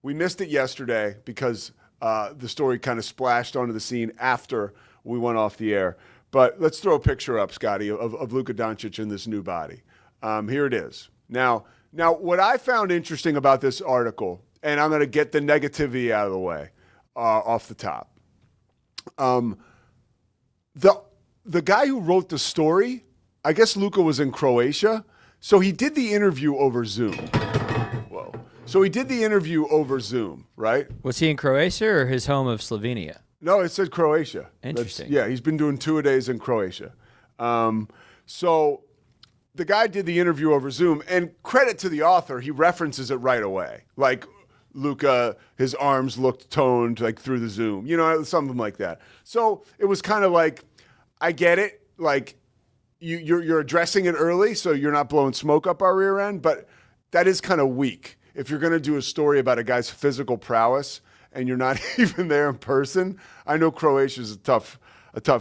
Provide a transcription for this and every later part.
We missed it yesterday because the story kind of splashed onto the scene after we went off the air. But let's throw a picture up, Scotty, of Luka Doncic in this new body. Here it is. Now, what I found interesting about this article, and I'm going to get the negativity out of the way off the top. The guy who wrote the story, I guess Luka was in Croatia, so he did the interview over Zoom. Whoa. So he did the interview over Zoom, right? Was he in Croatia or his home of Slovenia? No, it said Croatia. Interesting. Yeah, he's been doing 2-a-days in Croatia. So the guy did the interview over Zoom, and credit to the author, he references it right away. Like, Luka, his arms looked toned like through the Zoom, something like that. So it was kind of like, I get it. Like, you're addressing it early, so you're not blowing smoke up our rear end, but that is kind of weak. If you're going to do a story about a guy's physical prowess and you're not even there in person, I know Croatia's a tough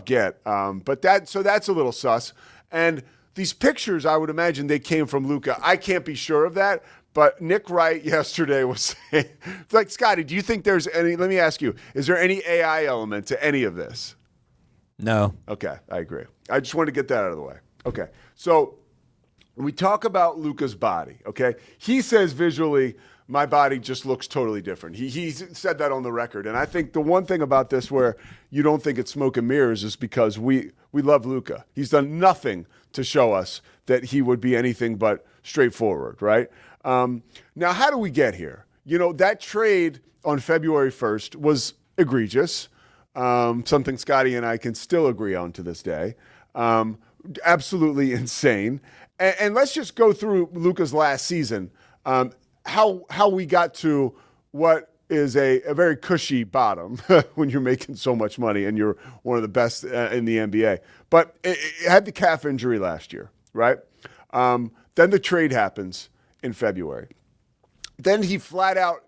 get. But that's a little sus. And these pictures, I would imagine they came from Luka. I can't be sure of that, but Nick Wright yesterday was saying, like, Scotty, do you think there's any, let me ask you, is there any AI element to any of this? No. Okay, I agree. I just wanted to get that out of the way. Okay, so we talk about Luka's body, okay? He says visually, my body just looks totally different. He said that on the record. And I think the one thing about this where you don't think it's smoke and mirrors is because we love Luka. He's done nothing to show us that he would be anything but straightforward, right? Now, how do we get here? That trade on February 1st was egregious. Something Scotty and I can still agree on to this day. Absolutely insane. And let's just go through Luka's last season, how we got to what is a very cushy bottom when you're making so much money and you're one of the best in the NBA. But it had the calf injury last year, right? Then the trade happens in February. Then he flat out,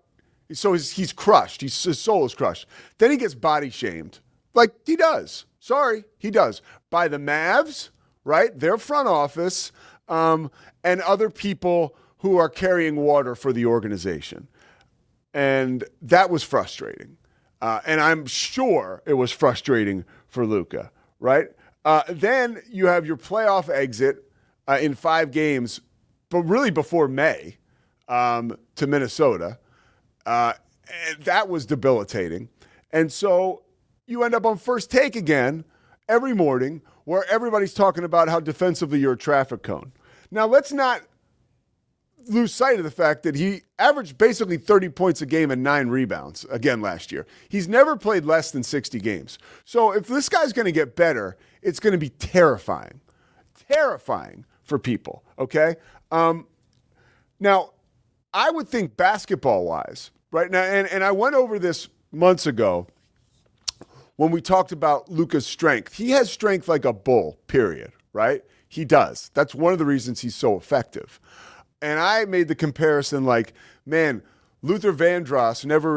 so he's crushed. His soul is crushed. Then he gets body shamed, like he does. Sorry, he does. By the Mavs, right? Their front office, and other people who are carrying water for the organization. And that was frustrating. And I'm sure it was frustrating for Luka, right? Then you have your playoff exit in 5 games, but really before May, to Minnesota. And that was debilitating. And so you end up on First Take again every morning where everybody's talking about how defensively you're a traffic cone. Now, let's not lose sight of the fact that he averaged basically 30 points a game and 9 rebounds again last year. He's never played less than 60 games. So if this guy's going to get better, it's going to be terrifying. Terrifying for people, okay? Now, I would think basketball-wise, right now, and I went over this months ago when we talked about Luka's strength. He has strength like a bull, period, right? He does. That's one of the reasons he's so effective. And I made the comparison like, man, Luther Vandross never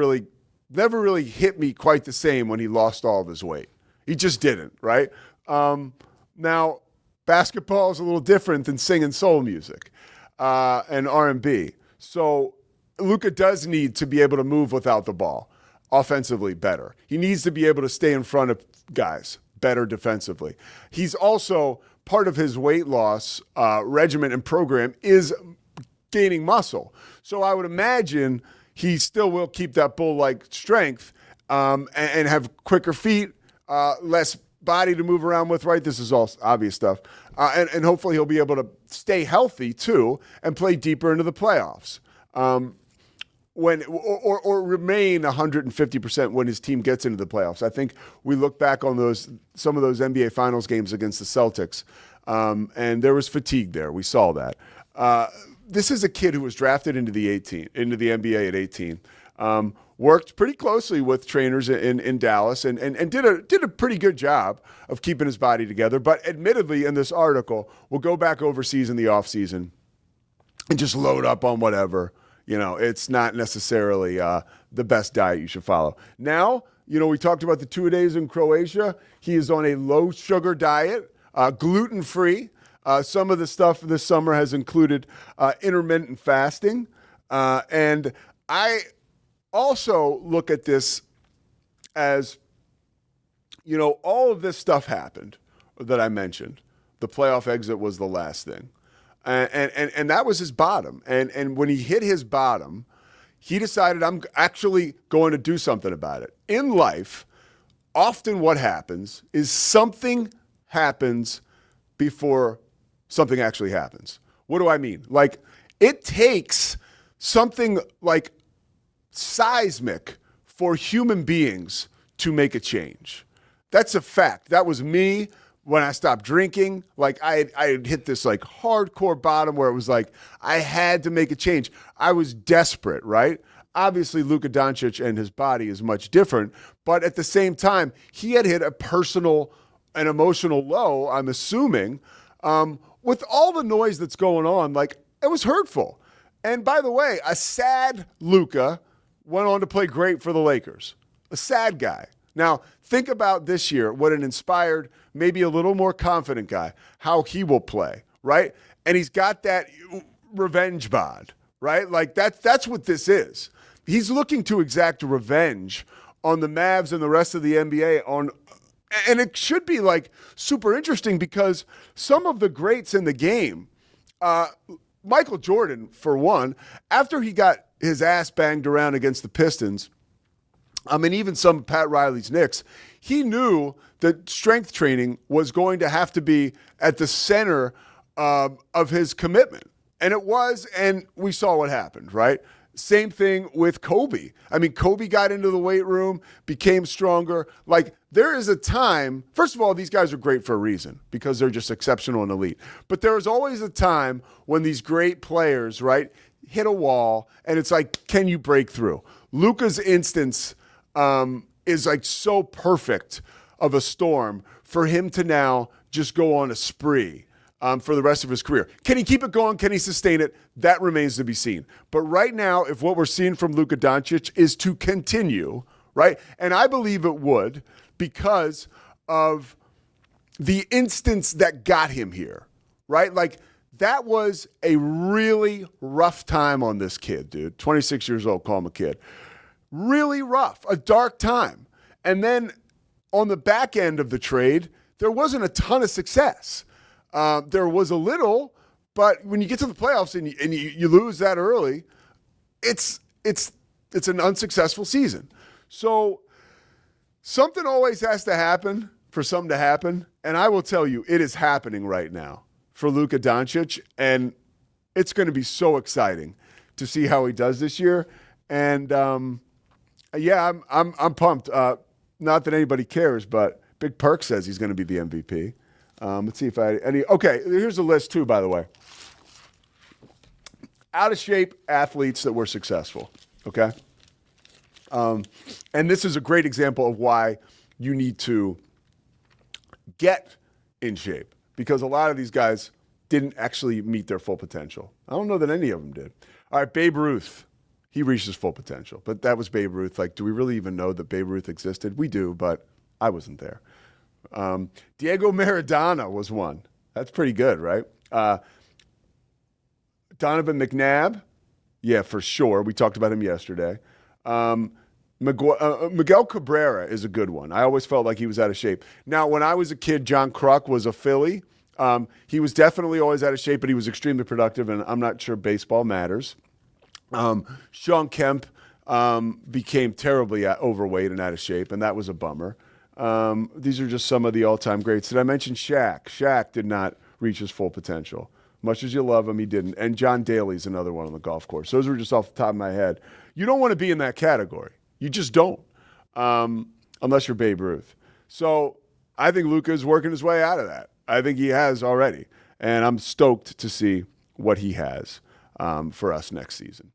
really hit me quite the same when he lost all of his weight. He just didn't, right? Now, basketball is a little different than singing soul music and R&B. So Luka does need to be able to move without the ball offensively better. He needs to be able to stay in front of guys better defensively. He's also, part of his weight loss regimen and program is gaining muscle. So I would imagine he still will keep that bull-like strength and have quicker feet, less body to move around with, right? This is all obvious stuff. And hopefully he'll be able to stay healthy, too, and play deeper into the playoffs. Or remain 150% when his team gets into the playoffs. I think we look back on some of those NBA Finals games against the Celtics, and there was fatigue there. We saw that. This is a kid who was drafted into the NBA at 18. Worked pretty closely with trainers in Dallas and did a pretty good job of keeping his body together. But admittedly, in this article, we'll go back overseas in the offseason and just load up on whatever. It's not necessarily the best diet you should follow. Now, we talked about the 2-a-days in Croatia. He is on a low-sugar diet, gluten-free. Some of the stuff this summer has included intermittent fasting. And I also look at this as, all of this stuff happened that I mentioned. The playoff exit was the last thing. And that was his bottom. And when he hit his bottom, he decided, I'm actually going to do something about it. In life, often what happens is something happens before something actually happens. What do I mean? Like, it takes something like seismic for human beings to make a change. That's a fact. That was me when I stopped drinking. Like, I had hit this like hardcore bottom where it was like I had to make a change. I was desperate, right? Obviously, Luka Doncic and his body is much different, but at the same time, he had hit a personal and emotional low, I'm assuming, with all the noise that's going on. Like, it was hurtful. And by the way, a sad Luka went on to play great for the Lakers. A sad guy. Now, think about this year, what an inspired, maybe a little more confident guy, how he will play, right? And he's got that revenge bod, right? Like, that's what this is. He's looking to exact revenge on the Mavs and the rest of the NBA and it should be like super interesting because some of the greats in the game, Michael Jordan, for one, after he got his ass banged around against the Pistons, even some of Pat Riley's Knicks, he knew that strength training was going to have to be at the center of his commitment. And it was, and we saw what happened, right? Same thing with Kobe. Kobe got into the weight room, became stronger. Like, there is a time, first of all, these guys are great for a reason because they're just exceptional and elite. But there is always a time when these great players, right, hit a wall, and it's like, can you break through? Luka's instance is like so perfect of a storm for him to now just go on a spree for the rest of his career. Can he keep it going? Can he sustain it? That remains to be seen. But right now, if what we're seeing from Luka Doncic is to continue, right, and I believe it would because of the instance that got him here, right? Like, that was a really rough time on this kid, dude. 26 years old, call him a kid. Really rough, a dark time. And then on the back end of the trade, there wasn't a ton of success. There was a little, but when you get to the playoffs and you lose that early, it's an unsuccessful season. So something always has to happen for something to happen, and I will tell you, it is happening right now for Luka Doncic, and it's going to be so exciting to see how he does this year. And yeah, I'm pumped. Not that anybody cares, but Big Perk says he's going to be the MVP. Let's see if I had any. Okay, here's a list too, by the way. Out of shape athletes that were successful. Okay, and this is a great example of why you need to get in shape because a lot of these guys didn't actually meet their full potential. I don't know that any of them did. All right, Babe Ruth. He reached his full potential, but that was Babe Ruth. Like, do we really even know that Babe Ruth existed? We do, but I wasn't there. Diego Maradona was one. That's pretty good, right? Donovan McNabb, yeah, for sure. We talked about him yesterday. Miguel Cabrera is a good one. I always felt like he was out of shape. Now, when I was a kid, John Kruk was a Philly. He was definitely always out of shape, but he was extremely productive, and I'm not sure baseball matters. Sean Kemp became terribly overweight and out of shape, and that was a bummer. These are just some of the all-time greats. Did I mention Shaq? Shaq did not reach his full potential. Much as you love him, he didn't. And John Daly's another one on the golf course. Those were just off the top of my head. You don't want to be in that category. You just don't, unless you're Babe Ruth. So I think Luka is working his way out of that. I think he has already. And I'm stoked to see what he has for us next season.